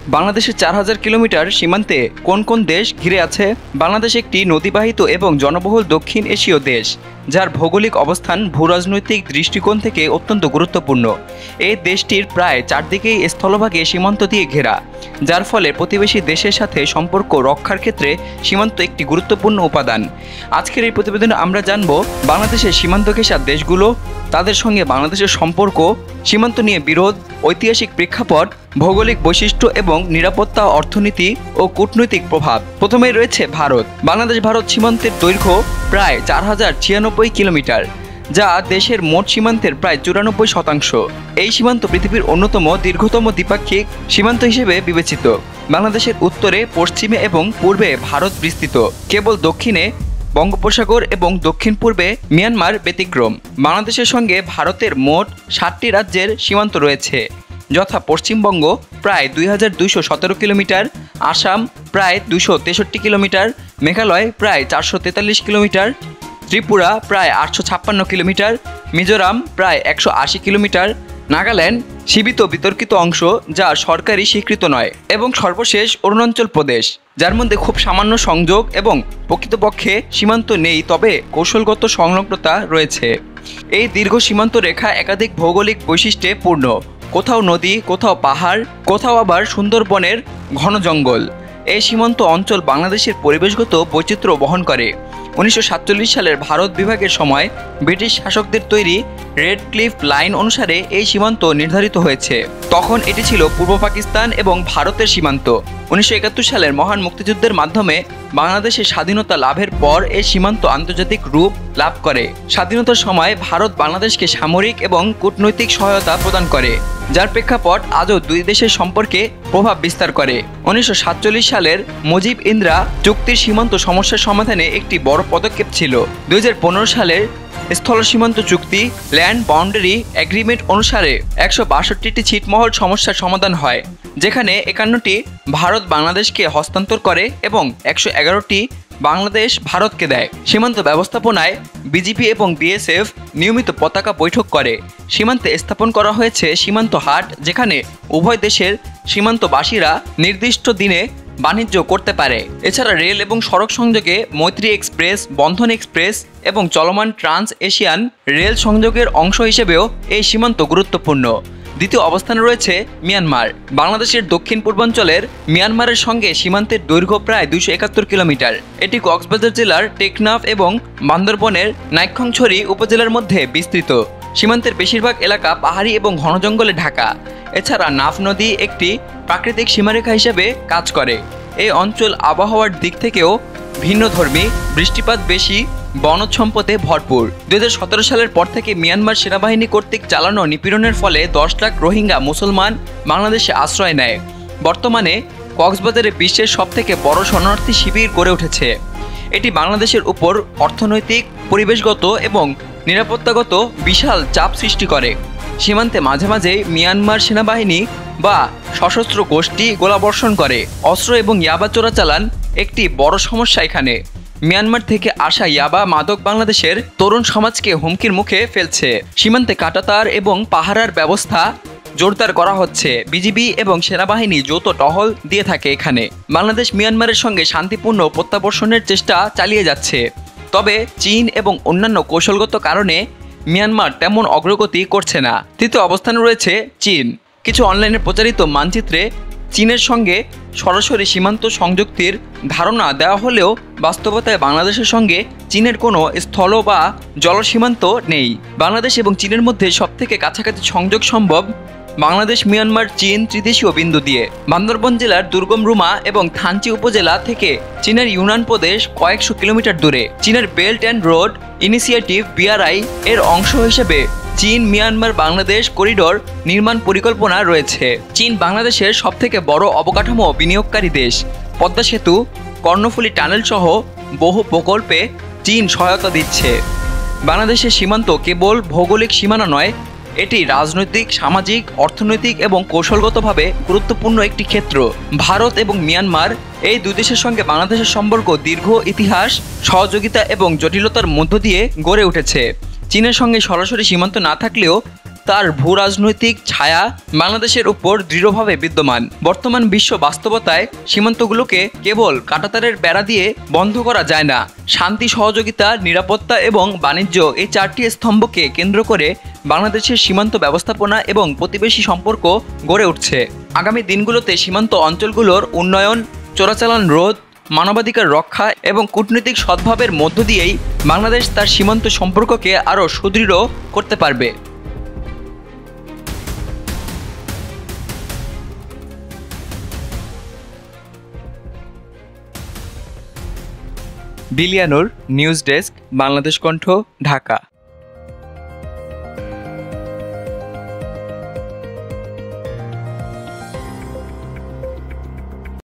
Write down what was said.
বাংলাদেশের 4000 কিলোমিটার সীমান্তে কোন কোন দেশ ঘিরে আছে? বাংলাদেশ একটি নদীবাহিত এবং জনবহুল দক্ষিণ এশীয় দেশ, যার ভৌগোলিক অবস্থান ভূরাজনৈতিক দৃষ্টিকোণ থেকে অত্যন্ত গুরুত্বপূর্ণ। এই দেশটির প্রায় চারদিকেই স্থলভাগে সীমান্ত দিয়ে ঘেরা, যার ফলে প্রতিবেশী দেশের সাথে সম্পর্ক রক্ষার ক্ষেত্রে সীমান্ত একটি গুরুত্বপূর্ণ উপাদান। আজকের এই প্রতিবেদনে আমরা জানব বাংলাদেশের সীমান্ত ঘেঁষা দেশগুলো, তাদের সঙ্গে বাংলাদেশের সম্পর্ক, সীমান্ত নিয়ে বিরোধ, ঐতিহাসিক প্রেক্ষাপট, ভৌগোলিক বৈশিষ্ট্য এবং নিরাপত্তা, অর্থনীতি ও কূটনৈতিক প্রভাব। প্রথমেই রয়েছে ভারত। বাংলাদেশ ভারত সীমান্তের দৈর্ঘ্য প্রায় 4096 কিলোমিটার, যা দেশের মোট সীমান্তের প্রায় 94%। এই সীমান্ত পৃথিবীর অন্যতম দীর্ঘতম দ্বিপাক্ষিক সীমান্ত হিসেবে বিবেচিত। বাংলাদেশের উত্তরে, পশ্চিমে এবং পূর্বে ভারত বিস্তৃত, কেবল দক্ষিণে বঙ্গোপসাগর এবং দক্ষিণ পূর্বে মিয়ানমার ব্যতিক্রম। বাংলাদেশের সঙ্গে ভারতের মোট 7টি রাজ্যের সীমান্ত রয়েছে, যথা পশ্চিমবঙ্গ প্রায় 2217 কিলোমিটার, আসাম প্রায় 263 কিলোমিটার, মেঘালয় প্রায় 443 কিলোমিটার, ত্রিপুরা প্রায় 856 কিলোমিটার, মিজোরাম প্রায় 180 কিলোমিটার, নাগাল্যান্ড সীমিত বিতর্কিত অংশ যা সরকারি স্বীকৃত নয়, এবং সর্বশেষ অরুণাচল প্রদেশ, যার মধ্যে খুব সামান্য সংযোগ এবং প্রকৃতপক্ষে সীমান্ত নেই, তবে কৌশলগত সংলগ্নতা রয়েছে। এই দীর্ঘ সীমান্ত রেখা একাধিক ভৌগোলিক বৈশিষ্ট্যে পূর্ণ, কোথাও নদী, কোথাও পাহাড়, কোথাও আবার সুন্দরবনের ঘন জঙ্গল। এই সীমান্ত অঞ্চল বাংলাদেশের পরিবেশগত বৈচিত্র্য বহন করে। 1947 সালের ভারত বিভাগের সময় ব্রিটিশ শাসকদের তৈরি রেড ক্লিফ লাইন অনুসারে এই সীমান্ত নির্ধারিত হয়েছে। তখন এটি ছিল পূর্ব পাকিস্তান এবং ভারতের সীমান্ত। 1971 সালের মহান মুক্তিযুদ্ধের মাধ্যমে বাংলাদেশের স্বাধীনতা লাভের পর এই সীমান্ত আন্তর্জাতিক রূপ লাভ করে। স্বাধীনতার সময় ভারত বাংলাদেশকে সামরিক এবং কূটনৈতিক সহায়তা প্রদান করে, যার প্রেক্ষাপট আজও দুই দেশের সম্পর্কে প্রভাব বিস্তার করে। 1947 সালের মুজিব ইন্দিরা চুক্তির সীমান্ত সমস্যার সমাধানে একটি বড় পদক্ষেপ ছিল। 2015 সালের স্থল সীমান্ত চুক্তি ল্যান্ড বাউন্ডারি এগ্রিমেন্ট অনুসারে 162টি ছিটমহল সমস্যার সমাধান হয়, যেখানে 51টি ভারত বাংলাদেশকে হস্তান্তর করে এবং 111টি বাংলাদেশ ভারতকে দেয়। সীমান্ত ব্যবস্থাপনায় বিজিবি এবং বিএসএফ নিয়মিত পতাকা বৈঠক করে। সীমান্তে স্থাপন করা হয়েছে সীমান্ত হাট, যেখানে উভয় দেশের সীমান্তবাসীরা নির্দিষ্ট দিনে বাণিজ্য করতে পারে। এছাড়া রেল এবং সড়ক সংযোগে মৈত্রী এক্সপ্রেস, বন্ধন এক্সপ্রেস এবং চলমান ট্রান্স এশিয়ান রেল সংযোগের অংশ হিসেবেও এই সীমান্ত গুরুত্বপূর্ণ। দ্বিতীয় অবস্থানে রয়েছে মিয়ানমার। বাংলাদেশের দক্ষিণ পূর্বাঞ্চলের মিয়ানমারের সঙ্গে সীমান্তের দৈর্ঘ্য প্রায় 271 কিলোমিটার। এটি কক্সবাজার জেলার টেকনাফ এবং বান্দরবনের নাইক্ষ্যংছড়ি উপজেলার মধ্যে বিস্তৃত। সীমান্তের বেশিরভাগ এলাকা পাহাড়ি এবং ঘন জঙ্গলে ঢাকা। এছাড়া নাফ নদী একটি প্রাকৃতিক সীমারেখা হিসেবে কাজ করে। এই অঞ্চল আবহাওয়ার দিক থেকেও ভিন্নধর্মী, বৃষ্টিপাত বেশি, বনজ সম্পদে ভরপুর। 2017 সালের পর থেকে মিয়ানমার সেনাবাহিনী কর্তৃক চালানো নিপীড়নের ফলে 10 লাখ রোহিঙ্গা মুসলমান বাংলাদেশে আশ্রয় নেয়। বর্তমানে কক্সবাজারে বিশ্বের সবথেকে বড় শরণার্থী শিবির গড়ে উঠেছে। এটি বাংলাদেশের উপর অর্থনৈতিক, পরিবেশগত এবং নিরাপত্তাগত বিশাল চাপ সৃষ্টি করে। সীমান্তে মাঝে মাঝে মিয়ানমার সেনাবাহিনী বা সশস্ত্র গোষ্ঠী গোলাবর্ষণ করে। অস্ত্র এবং ইয়াবা চোরাচালান একটি বড় সমস্যা এখানে। মিয়ানমার থেকে আসা ইয়াবা মাদক বাংলাদেশের তরুণ সমাজকে হুমকির মুখে ফেলছে। সীমান্তে কাঁটাতার এবং পাহারার ব্যবস্থা জোরদার করা হচ্ছে। বিজিবি এবং সেনাবাহিনী যৌথ টহল দিয়ে থাকে এখানে। বাংলাদেশ মিয়ানমারের সঙ্গে শান্তিপূর্ণ প্রত্যাবর্ষণের চেষ্টা চালিয়ে যাচ্ছে, তবে চীন এবং অন্যান্য কৌশলগত কারণে মিয়ানমার তেমন অগ্রগতি করছে না। তৃতীয় অবস্থানে রয়েছে চীন। কিছু অনলাইনে প্রচারিত মানচিত্রে চীনের সঙ্গে সরাসরি সীমান্ত সংযুক্তির ধারণা দেওয়া হলেও বাস্তবতায় বাংলাদেশের সঙ্গে চীনের কোনো স্থল বা জল সীমান্ত নেই। বাংলাদেশ এবং চীনের মধ্যে সবথেকে কাছাকাছি সংযোগ সম্ভব বাংলাদেশ, মিয়ানমার, চীন ত্রিদেশীয় বিন্দু দিয়ে। বান্দরবন জেলার দুর্গম রুমা এবং থানচি উপজেলা থেকে চীনের ইউনান প্রদেশ কয়েকশো কিলোমিটার দূরে। চীনের belt and road initiative BRI এর অংশ হিসেবে চীন মিয়ানমার বাংলাদেশ করিডোর নির্মাণ পরিকল্পনা রয়েছে। চীন বাংলাদেশের সবথেকে বড় অবকাঠামো বিনিয়োগকারী দেশ। পদ্মা সেতু, কর্ণফুলী টানেল সহ বহু প্রকল্পে চীন সহায়তা দিচ্ছে। বাংলাদেশের সীমান্ত কেবল ভৌগোলিক সীমানা নয়, এটি রাজনৈতিক, সামাজিক, অর্থনৈতিক এবং কৌশলগতভাবে গুরুত্বপূর্ণ একটি ক্ষেত্র। ভারত এবং মিয়ানমার এই দুই দেশের সঙ্গে বাংলাদেশের সম্পর্ক দীর্ঘ ইতিহাস, সহযোগিতা এবং জটিলতার মধ্য দিয়ে গড়ে উঠেছে। চীনের সঙ্গে সরাসরি সীমান্ত না থাকলেও তার ভূরাজনৈতিক ছায়া বাংলাদেশের উপর দৃঢ়ভাবে বিদ্যমান। বর্তমান বিশ্ব বাস্তবতায় সীমান্তগুলোকে কেবল কাঁটাতারের বেড়া দিয়ে বন্ধ করা যায় না। শান্তি, সহযোগিতা, নিরাপত্তা এবং বাণিজ্য, এই চারটি স্তম্ভকে কেন্দ্র করে বাংলাদেশের সীমান্ত ব্যবস্থাপনা এবং প্রতিবেশী সম্পর্ক গড়ে উঠছে। আগামী দিনগুলোতে সীমান্ত অঞ্চলগুলোর উন্নয়ন, চোরাচালান রোধ, মানবাধিকার রক্ষা এবং কূটনৈতিক সদ্ভাবের মধ্য দিয়েই বাংলাদেশ তার সীমান্ত সম্পর্ককে আরও সুদৃঢ় করতে পারবে। বিলিয়ানুর, নিউজ ডেস্ক, বাংলাদেশ কণ্ঠ, ঢাকা।